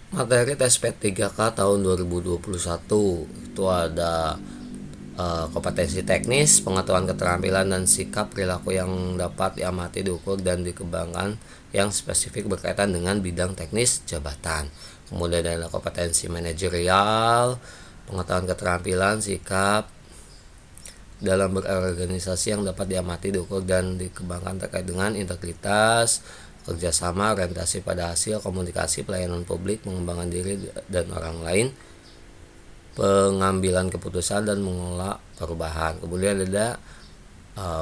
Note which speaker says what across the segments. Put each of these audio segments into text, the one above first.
Speaker 1: Materi tes P3K tahun 2021 itu ada kompetensi teknis, pengetahuan keterampilan dan sikap perilaku yang dapat diamati, diukur dan dikembangkan yang spesifik berkaitan dengan bidang teknis jabatan. Kemudian ada kompetensi manajerial, pengetahuan keterampilan, sikap dalam berorganisasi yang dapat diamati, diukur dan dikembangkan terkait dengan integritas, kerjasama, orientasi pada hasil, komunikasi, pelayanan publik, pengembangan diri dan orang lain, pengambilan keputusan dan mengelola perubahan. Kemudian ada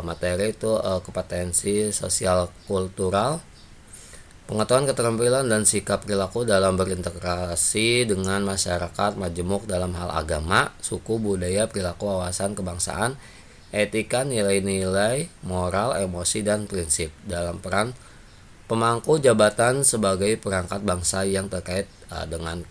Speaker 1: materi itu kompetensi sosial kultural, pengetahuan keterampilan dan sikap perilaku dalam berintegrasi dengan masyarakat majemuk dalam hal agama, suku, budaya, perilaku, wawasan kebangsaan, etika, nilai-nilai, moral, emosi, dan prinsip dalam peran pemangku jabatan sebagai perangkat bangsa yang terkait dengan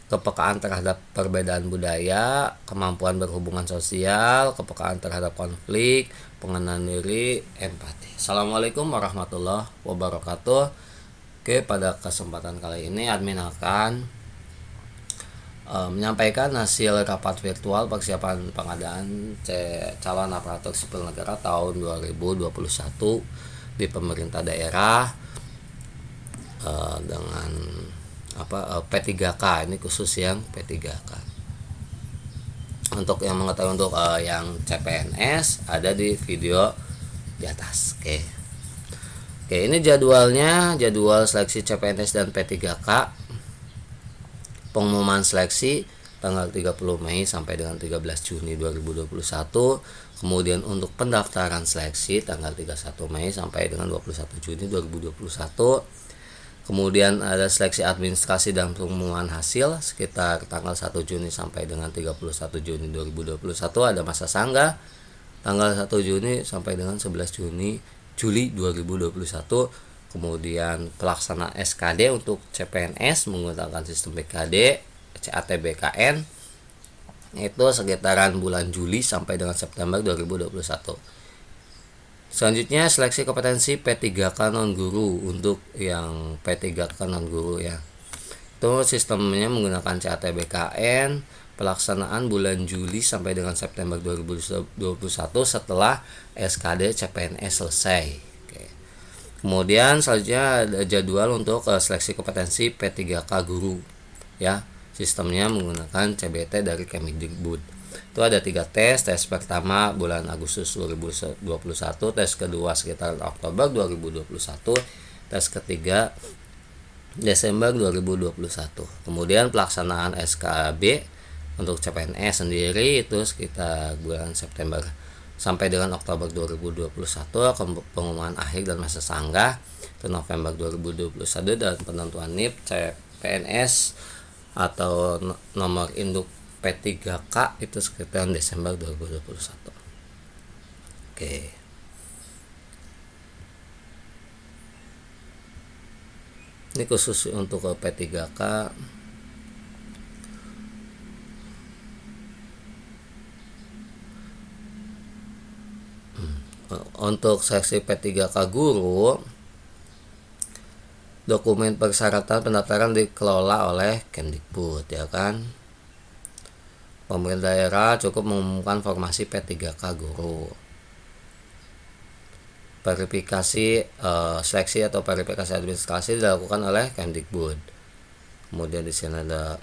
Speaker 1: kepekaan terhadap perbedaan budaya, kemampuan berhubungan sosial, kepekaan terhadap konflik, pengenalan diri, empati. Assalamualaikum warahmatullahi wabarakatuh. Oke, pada kesempatan kali ini admin akan menyampaikan hasil rapat virtual persiapan pengadaan calon aparatur sipil negara tahun 2021 di pemerintah daerah dengan P3K. Ini khusus yang P3K. Untuk yang mengetahui untuk yang CPNS ada di video di atas. Oke, ini jadwalnya, jadwal seleksi CPNS dan P3K. Pengumuman seleksi tanggal 30 Mei sampai dengan 13 Juni 2021. Kemudian untuk pendaftaran seleksi tanggal 31 Mei sampai dengan 21 Juni 2021. Kemudian ada seleksi administrasi dan pengumuman hasil sekitar tanggal 1 Juni sampai dengan 31 Juni 2021. Ada masa sanggah tanggal 1 Juni sampai dengan 11 Juli 2021. Kemudian pelaksana SKD untuk CPNS menggunakan sistem BKD CAT-BKN itu sekitaran bulan Juli sampai dengan September 2021. Selanjutnya seleksi kompetensi P3K non guru. Untuk yang P3K non guru ya, itu sistemnya menggunakan CAT-BKN, pelaksanaan bulan Juli sampai dengan September 2021 setelah SKD CPNS selesai. Kemudian selanjutnya ada jadwal untuk seleksi kompetensi P3K guru ya. Sistemnya menggunakan CBT dari Kemdikbud. Itu ada 3 tes. Tes pertama bulan Agustus 2021, tes kedua sekitar Oktober 2021, tes ketiga Desember 2021. Kemudian pelaksanaan SKB untuk CPNS sendiri itu sekitar bulan September sampai dengan Oktober 2021. Pengumuman akhir dan masa sanggah itu November 2021, dan penentuan NIP CPNS atau nomor induk P3K itu sekitar Desember 2021. Oke. Ini khusus untuk P3K. Untuk seksi P3K guru, dokumen persyaratan pendaftaran dikelola oleh Kemdikbud ya kan. Pemerintah daerah cukup mengumumkan formasi P3K guru. Verifikasi seleksi atau verifikasi administrasi dilakukan oleh Kemdikbud. Kemudian di sini ada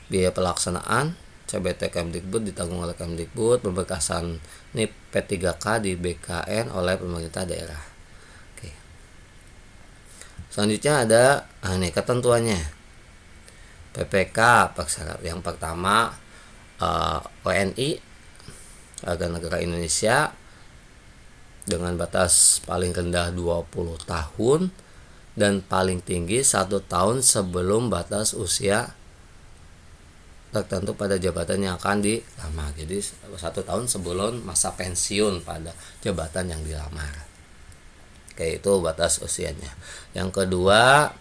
Speaker 1: biaya pelaksanaan CBT Kemdikbud ditanggung oleh Kemdikbud, pemberkasan NIP P3K di BKN oleh pemerintah daerah. Oke. Selanjutnya ada ketentuannya. PPK persyarat yang pertama WNI warga negara Indonesia dengan batas paling rendah 20 tahun dan paling tinggi 1 tahun sebelum batas usia tertentu pada jabatan yang akan dilamar. Jadi 1 tahun sebelum masa pensiun pada jabatan yang dilamar. Oke, itu batas usianya. Yang kedua,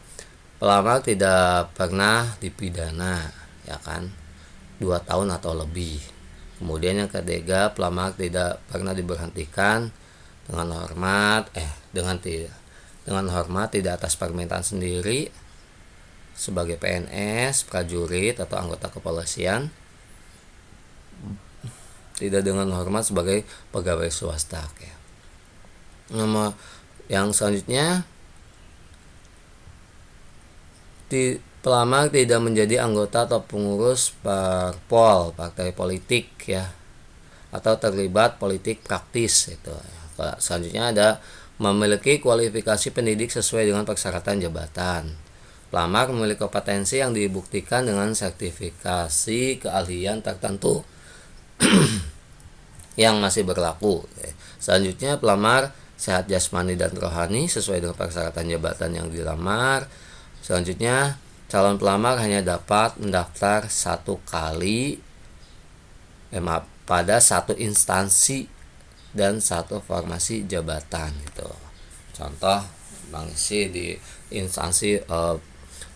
Speaker 1: pelamar tidak pernah dipidana ya kan, 2 tahun atau lebih. Kemudian yang ketiga, pelamar tidak pernah diberhentikan dengan hormat tidak atas permintaan sendiri sebagai PNS, prajurit atau anggota kepolisian, tidak dengan hormat sebagai pegawai swasta. Oke. Nama yang selanjutnya, pelamar tidak menjadi anggota atau pengurus parpol, partai politik ya, atau terlibat politik praktis itu. Selanjutnya ada memiliki kualifikasi pendidik sesuai dengan persyaratan jabatan. Pelamar memiliki kompetensi yang dibuktikan dengan sertifikasi keahlian tertentu yang masih berlaku. Selanjutnya, pelamar sehat jasmani dan rohani sesuai dengan persyaratan jabatan yang dilamar. Selanjutnya, calon pelamar hanya dapat mendaftar satu kali pada satu instansi dan satu formasi jabatan gitu. Contoh, mengisi di instansi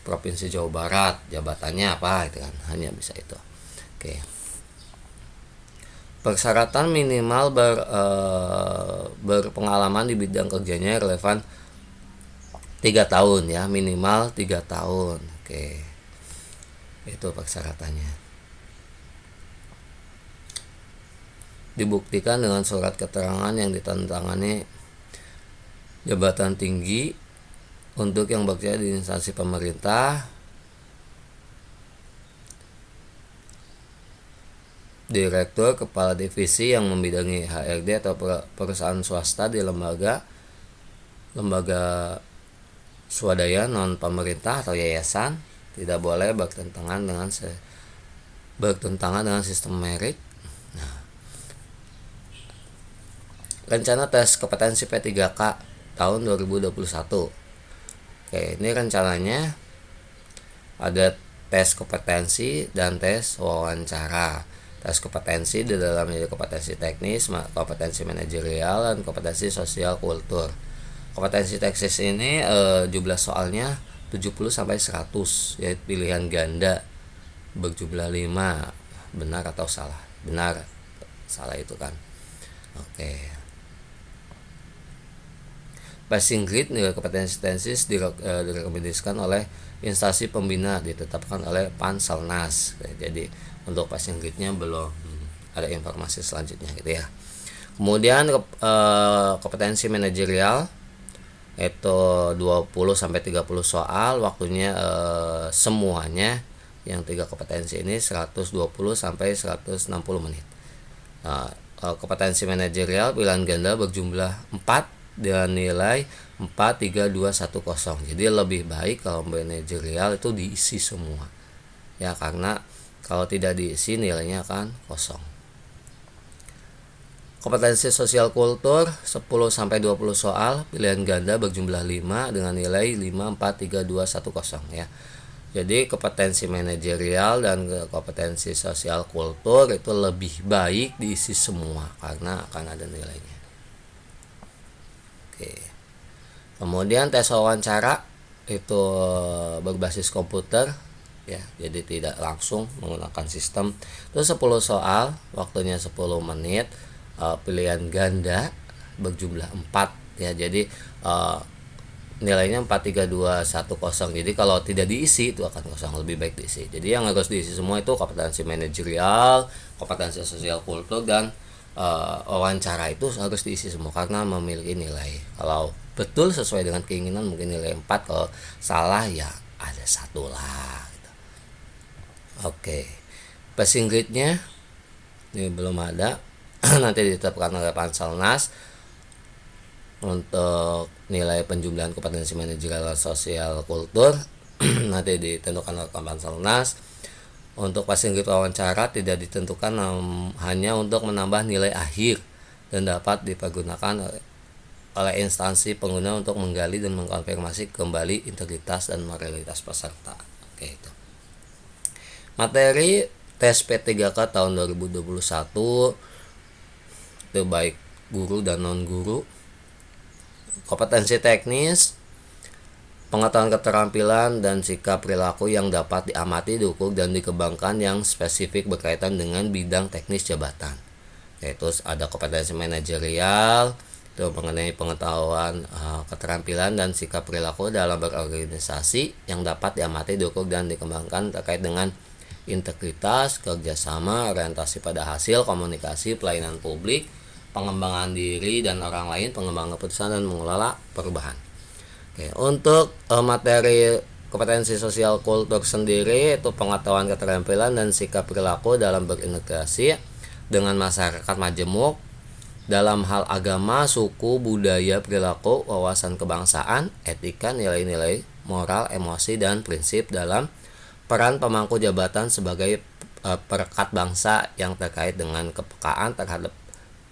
Speaker 1: Provinsi Jawa Barat, jabatannya apa itu kan, hanya bisa itu. Oke. Persyaratan minimal berpengalaman di bidang kerjanya relevan 3 tahun ya, minimal 3 tahun. Oke. Itu persyaratannya. Dibuktikan dengan surat keterangan yang ditandatangani jabatan tinggi untuk yang bekerja di instansi pemerintah, direktur, kepala divisi yang membidangi HRD atau perusahaan swasta di lembaga swadaya non pemerintah atau yayasan, tidak boleh bertentangan dengan sistem merit. Nah, rencana tes kompetensi P3K tahun 2021. Oke, ini rencananya ada tes kompetensi dan tes wawancara. Tes kompetensi di dalamnya kompetensi teknis, kompetensi manajerial, dan kompetensi sosial kultur. Kompetensi teknis ini jumlah soalnya 70 sampai 100, yaitu pilihan ganda berjumlah 5, benar atau salah. Benar, salah itu kan. Oke. Passing grade nilai kompetensi teknis direkomendasikan oleh instansi pembina, ditetapkan oleh Panselnas. Jadi untuk passing grade-nya belum ada informasi selanjutnya gitu ya. Kemudian kompetensi manajerial itu 20 sampai 30 soal, waktunya semuanya yang 3 kompetensi ini 120 sampai 160 menit. Kompetensi manajerial pilihan ganda berjumlah 4 dengan nilai 43210. Jadi lebih baik kalau manajerial itu diisi semua. Ya, karena kalau tidak diisi nilainya akan kosong. Kompetensi sosial kultur 10 sampai 20 soal, pilihan ganda berjumlah 5 dengan nilai 543210 ya. Jadi kompetensi manajerial dan kompetensi sosial kultur itu lebih baik diisi semua karena akan ada nilainya. Oke. Kemudian tes wawancara itu berbasis komputer ya, jadi tidak langsung menggunakan sistem. Itu 10 soal, waktunya 10 menit, pilihan ganda berjumlah 4 ya. Jadi nilainya 43210. Jadi kalau tidak diisi itu akan kosong, lebih baik diisi. Jadi yang harus diisi semua itu kompetensi manajerial, kompetensi sosial kultur, dan wawancara itu harus diisi semua karena memiliki nilai. Kalau betul sesuai dengan keinginan mungkin nilai 4, kalau salah ya ada 1 lah gitu. Oke. Passing grade-nya ini belum ada. Nanti ditetapkan oleh Panselnas untuk nilai penjumlahan kompetensi manajerial sosial kultur. Nanti ditentukan oleh Panselnas. Untuk passing grade wawancara tidak ditentukan, hanya untuk menambah nilai akhir dan dapat dipergunakan oleh instansi pengguna untuk menggali dan mengkonfirmasi kembali integritas dan moralitas peserta. Oke, itu. Materi tes P3K tahun 2021 itu baik guru dan non guru. Kompetensi teknis, pengetahuan keterampilan dan sikap perilaku yang dapat diamati, diukur, dan dikembangkan yang spesifik berkaitan dengan bidang teknis jabatan. Yaitu ada kompetensi manajerial itu mengenai pengetahuan, keterampilan dan sikap perilaku dalam berorganisasi yang dapat diamati, diukur dan dikembangkan terkait dengan integritas, kerjasama, orientasi pada hasil, komunikasi, pelayanan publik, pengembangan diri dan orang lain, pengembangan keputusan dan mengelola perubahan. Oke, untuk materi kompetensi sosial kultur sendiri itu pengetahuan, keterampilan dan sikap perilaku dalam berintegrasi dengan masyarakat majemuk dalam hal agama, suku, budaya, perilaku, wawasan kebangsaan, etika, nilai-nilai moral, emosi dan prinsip dalam peran pemangku jabatan sebagai perekat bangsa yang terkait dengan kepekaan terhadap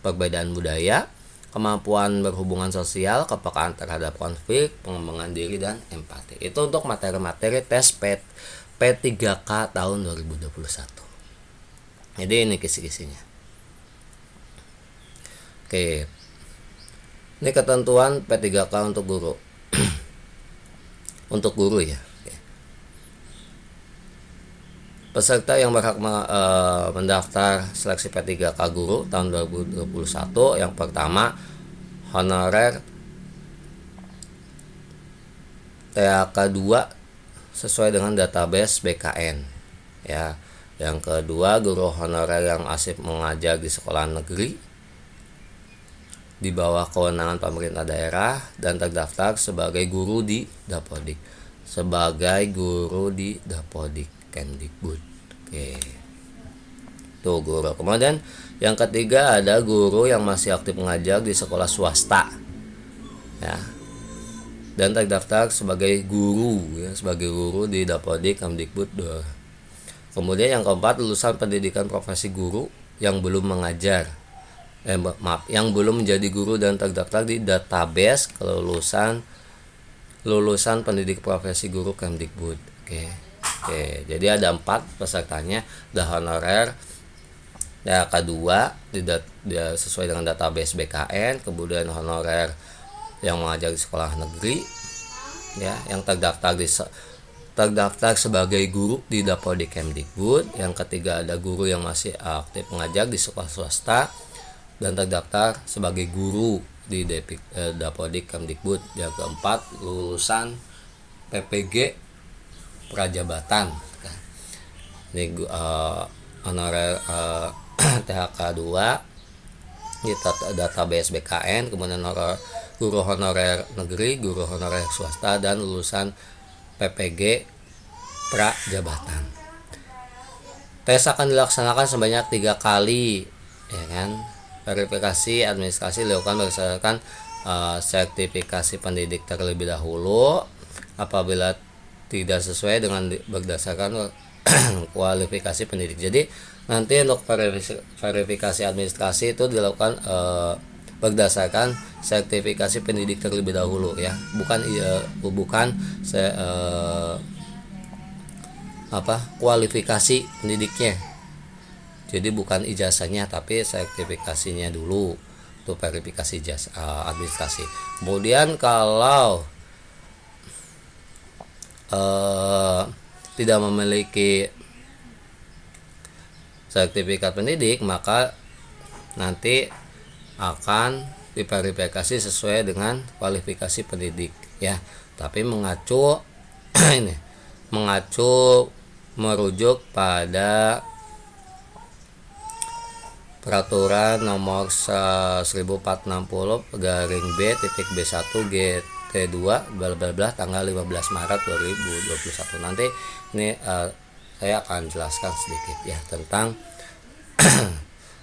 Speaker 1: perbedaan budaya, kemampuan berhubungan sosial, kepekaan terhadap konflik, pengembangan diri dan empati. Itu untuk materi-materi tes P3K tahun 2021. Jadi ini kisi-kisinya. Oke. Ini ketentuan P3K untuk guru. Untuk guru ya. Peserta yang berhak mendaftar seleksi P3K guru tahun 2021 yang pertama honorer THK 2 sesuai dengan database BKN ya. Yang kedua guru honorer yang asik mengajar di sekolah negeri di bawah kewenangan pemerintah daerah dan terdaftar sebagai guru di Dapodik. Kemdikbud. Oke. Tuh guru. Kemudian yang ketiga ada guru yang masih aktif mengajar di sekolah swasta. Ya. Dan terdaftar sebagai guru di Dapodik Kemdikbud. Kemudian yang keempat lulusan pendidikan profesi guru yang belum mengajar. Yang belum menjadi guru dan terdaftar di database lulusan pendidik profesi guru Kemdikbud. Oke, jadi ada 4 pesertanya. Honorer THK 2 sesuai dengan database BKN, kemudian honorer yang mengajar di sekolah negeri ya, yang terdaftar sebagai guru di Dapodik Kemdikbud. Yang ketiga ada guru yang masih aktif mengajar di sekolah swasta dan terdaftar sebagai guru di Dapodik Kemdikbud. Yang keempat lulusan PPG Prajabatan. Ini honorer THK 2 di database BKN, kemudian guru honorer negeri, guru honorer swasta dan lulusan PPG Prajabatan. Tes akan dilaksanakan sebanyak 3 kali ya kan. Verifikasi administrasi dilakukan berdasarkan sertifikasi pendidik terlebih dahulu. Apabila tidak sesuai dengan berdasarkan kualifikasi pendidik. Jadi nanti untuk verifikasi administrasi itu dilakukan berdasarkan sertifikasi pendidik terlebih dahulu ya, bukan kualifikasi pendidiknya. Jadi bukan ijazahnya tapi sertifikasinya dulu untuk verifikasi administrasi. Kemudian kalau tidak memiliki sertifikat pendidik, maka nanti akan diverifikasi sesuai dengan kualifikasi pendidik ya, tapi mengacu merujuk pada peraturan nomor 1460/B.B1 T2 tanggal 15 Maret 2021. Nanti ini saya akan jelaskan sedikit ya tentang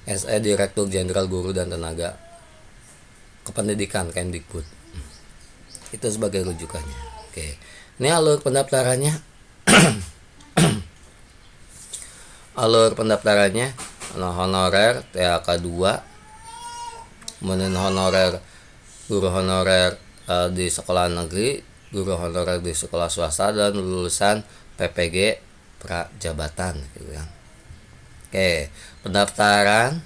Speaker 1: SE Direktur Jenderal Guru dan Tenaga Kependidikan Kemdikbud. Itu sebagai rujukannya. Oke. Ini alur pendaftarannya. Honorer THK 2, kemudian guru honorer di sekolah negeri, guru honorer di sekolah swasta dan lulusan PPG Prajabatan gitu ya. Oke, pendaftaran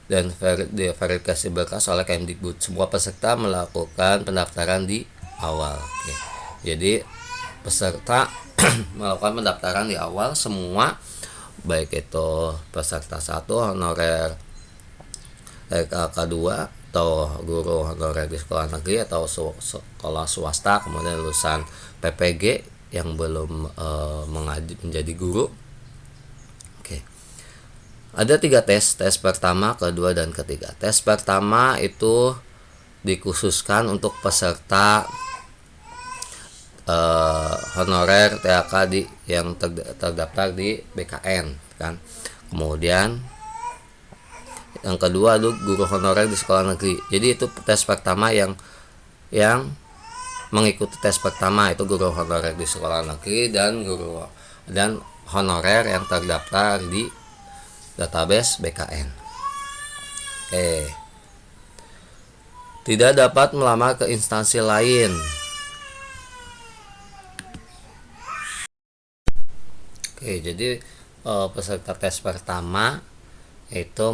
Speaker 1: dan verifikasi berkas oleh Kemdikbud. Semua peserta melakukan pendaftaran di awal. Oke. Jadi peserta melakukan pendaftaran di awal semua, baik itu peserta 1 honorer THK 2 atau guru honorer di sekolah negeri atau sekolah swasta, kemudian lulusan PPG yang belum menjadi guru. Oke. Ada 3 tes pertama, kedua, dan ketiga. Tes pertama itu dikhususkan untuk peserta honorer THK yang terdaftar di BKN kan. Kemudian yang kedua itu guru honorer di sekolah negeri. Jadi itu tes pertama yang mengikuti tes pertama itu guru honorer di sekolah negeri dan honorer yang terdaftar di database BKN. Oke. Tidak dapat melamar ke instansi lain. Oke, jadi peserta tes pertama itu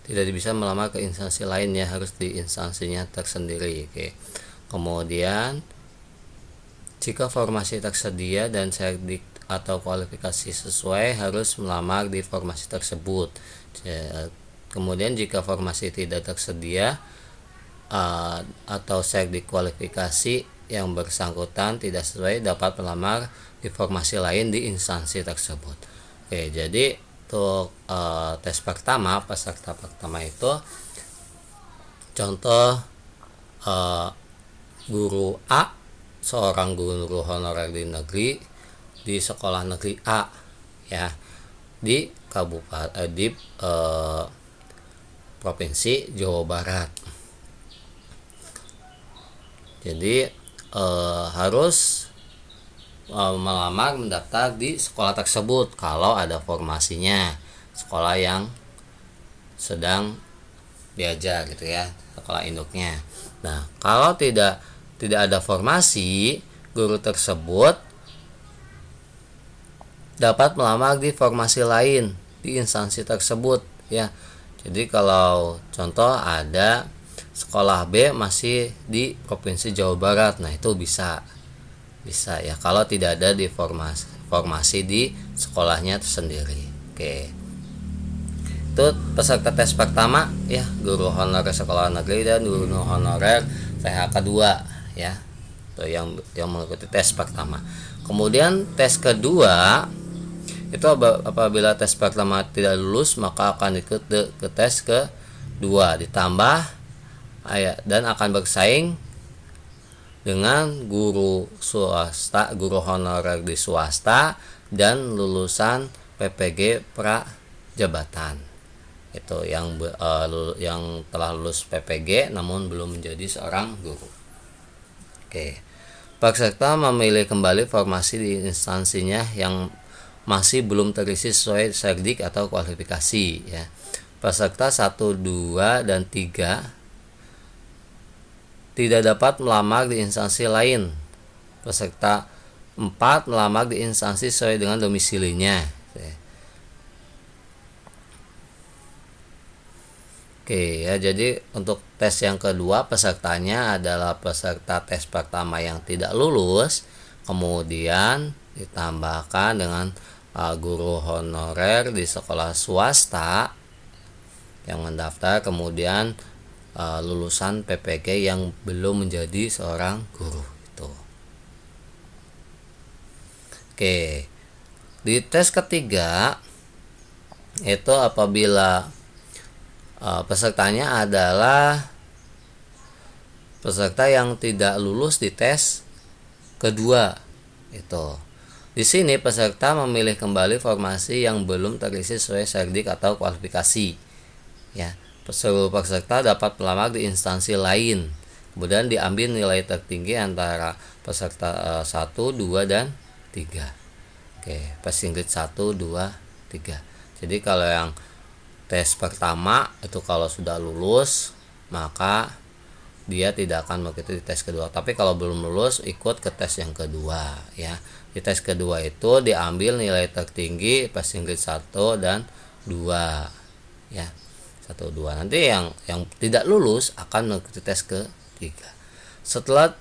Speaker 1: tidak bisa melamar ke instansi lain ya, harus di instansinya tersendiri. Oke. Kemudian jika formasi tersedia dan serdik atau kualifikasi sesuai, harus melamar di formasi tersebut. Kemudian jika formasi tidak tersedia atau serdik kualifikasi yang bersangkutan tidak sesuai, dapat melamar di formasi lain di instansi tersebut. Oke, jadi untuk tes pertama, peserta pertama itu contoh guru A, seorang guru honorer di negeri di sekolah negeri A ya, di kabupaten provinsi Jawa Barat. Jadi harus melamar mendaftar di sekolah tersebut kalau ada formasinya, sekolah yang sedang diajar gitu ya, sekolah induknya. Nah, kalau tidak ada formasi, guru tersebut dapat melamar di formasi lain di instansi tersebut ya. Jadi kalau contoh ada sekolah B masih di provinsi Jawa Barat, nah itu bisa ya kalau tidak ada di formasi di sekolahnya sendiri. Oke, itu peserta tes pertama ya, guru honorer sekolah negeri dan guru honorer THK 2 ya, itu yang mengikuti tes pertama. Kemudian tes kedua itu apabila tes pertama tidak lulus, maka akan ikut ke tes kedua ditambah dan akan bersaing dengan guru honorer di swasta dan lulusan PPG prajabatan. Itu yang telah lulus PPG namun belum menjadi seorang guru. Oke. Peserta memilih kembali formasi di instansinya yang masih belum terisi sesuai serdik atau kualifikasi ya. Peserta 1, 2, dan 3 tidak dapat melamar di instansi lain. Peserta 4 melamar di instansi sesuai dengan domisilinya. Oke ya, jadi untuk tes yang kedua pesertanya adalah peserta tes pertama yang tidak lulus, kemudian ditambahkan dengan guru honorer di sekolah swasta yang mendaftar, kemudian lulusan PPG yang belum menjadi seorang guru itu. Oke, di tes ketiga itu apabila pesertanya adalah peserta yang tidak lulus di tes kedua itu. Di sini peserta memilih kembali formasi yang belum terisi sesuai serdik atau kualifikasi ya. Seluruh peserta dapat melamar di instansi lain, kemudian diambil nilai tertinggi antara peserta 1, 2, dan 3. Oke, passing grade 1, 2, 3. Jadi kalau yang tes pertama itu kalau sudah lulus maka dia tidak akan mengikuti tes kedua, tapi kalau belum lulus ikut ke tes yang kedua ya. Di tes kedua itu diambil nilai tertinggi passing grade 1 dan 2 ya. 1, 2. Nanti yang tidak lulus akan mengikuti tes ketiga. Setelah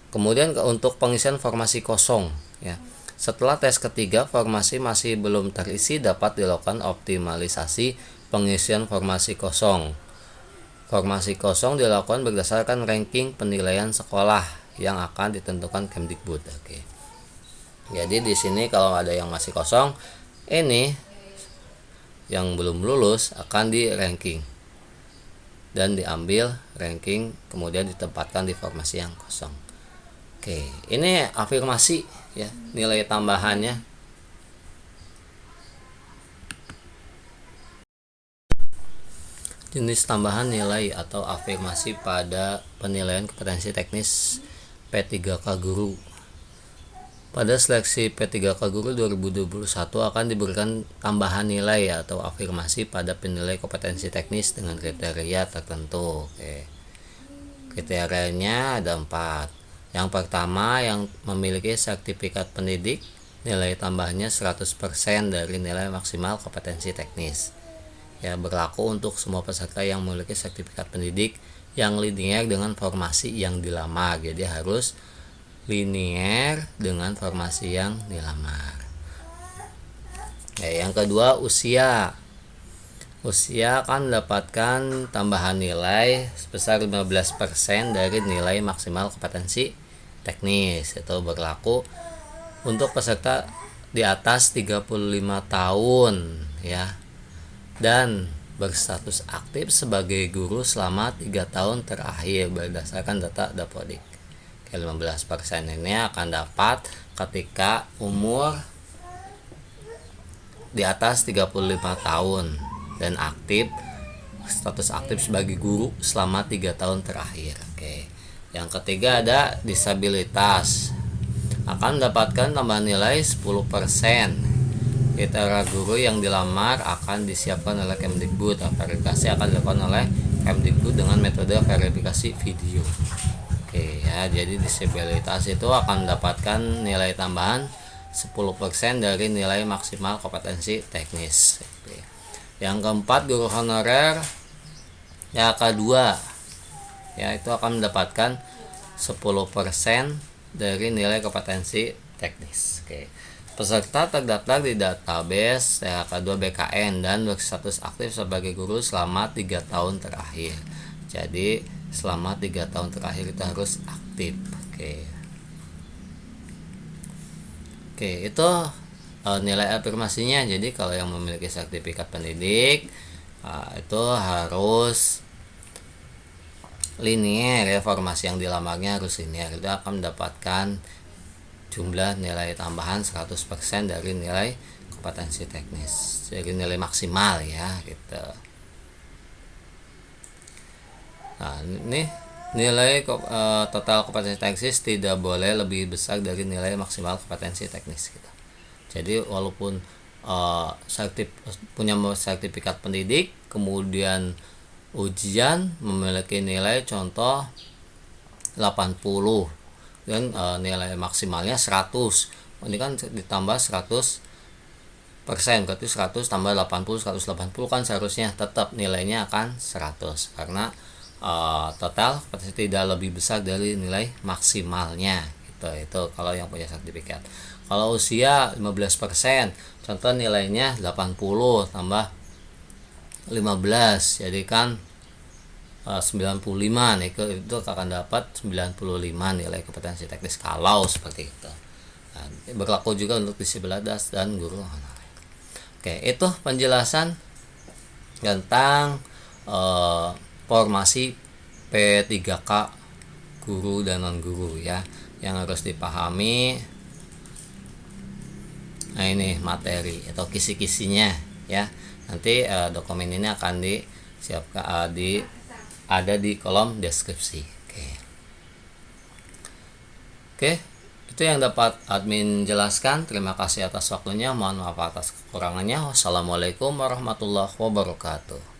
Speaker 1: kemudian untuk pengisian formasi kosong ya. Setelah tes ketiga formasi masih belum terisi, dapat dilakukan optimalisasi pengisian formasi kosong. Formasi kosong dilakukan berdasarkan ranking penilaian sekolah yang akan ditentukan Kemdikbud. Oke. Jadi di sini kalau ada yang masih kosong, ini yang belum lulus akan di ranking dan diambil ranking, kemudian ditempatkan di formasi yang kosong. Oke, ini afirmasi ya, nilai tambahannya. Jenis tambahan nilai atau afirmasi pada penilaian kompetensi teknis P3K Guru. Pada seleksi P3K Guru 2021 akan diberikan tambahan nilai atau afirmasi pada penilai kompetensi teknis dengan kriteria tertentu. Oke. Kriterianya ada 4. Yang pertama, yang memiliki sertifikat pendidik, nilai tambahnya 100% dari nilai maksimal kompetensi teknis. Ya, berlaku untuk semua peserta yang memiliki sertifikat pendidik yang linier dengan formasi yang dilamar. Jadi harus linier dengan formasi yang dilamar. Ya, yang kedua, usia. Usia akan mendapatkan tambahan nilai sebesar 15% dari nilai maksimal kompetensi teknis. Itu berlaku untuk peserta di atas 35 tahun ya, dan berstatus aktif sebagai guru selama 3 tahun terakhir berdasarkan data Dapodik. 15% ini akan dapat ketika umur di atas 35 tahun dan aktif, status aktif sebagai guru selama 3 tahun terakhir. Oke. Yang ketiga ada disabilitas, akan mendapatkan tambahan nilai 10%. Kriteria guru yang dilamar akan disiapkan oleh Kemdikbud. Verifikasi akan dilakukan oleh Kemdikbud dengan metode verifikasi video. Oke ya, jadi disabilitas itu akan mendapatkan nilai tambahan 10% dari nilai maksimal kompetensi teknis. Oke. Yang keempat, guru honorer ya K2 ya, itu akan mendapatkan 10% dari nilai kompetensi teknis. Oke. Peserta terdaftar di database THK2 BKN dan berstatus aktif sebagai guru selama 3 tahun terakhir. Jadi selama 3 tahun terakhir itu harus aktif. Oke, itu nilai afirmasinya. Jadi kalau yang memiliki sertifikat pendidik itu harus linier ya, formasi yang dilamarnya harus linier. Itu akan mendapatkan jumlah nilai tambahan 100% dari nilai kompetensi teknis, dari nilai maksimal ya gitu. Nah, ini nilai total kompetensi teknis tidak boleh lebih besar dari nilai maksimal kompetensi teknis gitu. Jadi walaupun punya sertifikat pendidik, kemudian ujian memiliki nilai contoh 80 dan nilai maksimalnya 100. Ini kan ditambah 100%, berarti 100 tambah 80, 180 kan seharusnya tetap nilainya akan 100 karena total tidak lebih besar dari nilai maksimalnya gitu. Itu kalau yang punya sertifikat. Kalau usia 15%, contoh nilainya 80 tambah 15, jadi kan 95 nih, itu akan dapat 95 nilai kompetensi teknis kalau seperti itu. Nah, berlaku juga untuk disabilitas dan guru honorer. Oke, itu penjelasan tentang formasi P3K guru dan non guru ya, yang harus dipahami. Nah, ini materi atau kisi-kisinya ya. Nanti dokumen ini akan disiapkan ada di kolom deskripsi. Oke, itu yang dapat admin jelaskan. Terima kasih atas waktunya. Mohon maaf atas kekurangannya. Wassalamualaikum warahmatullahi wabarakatuh.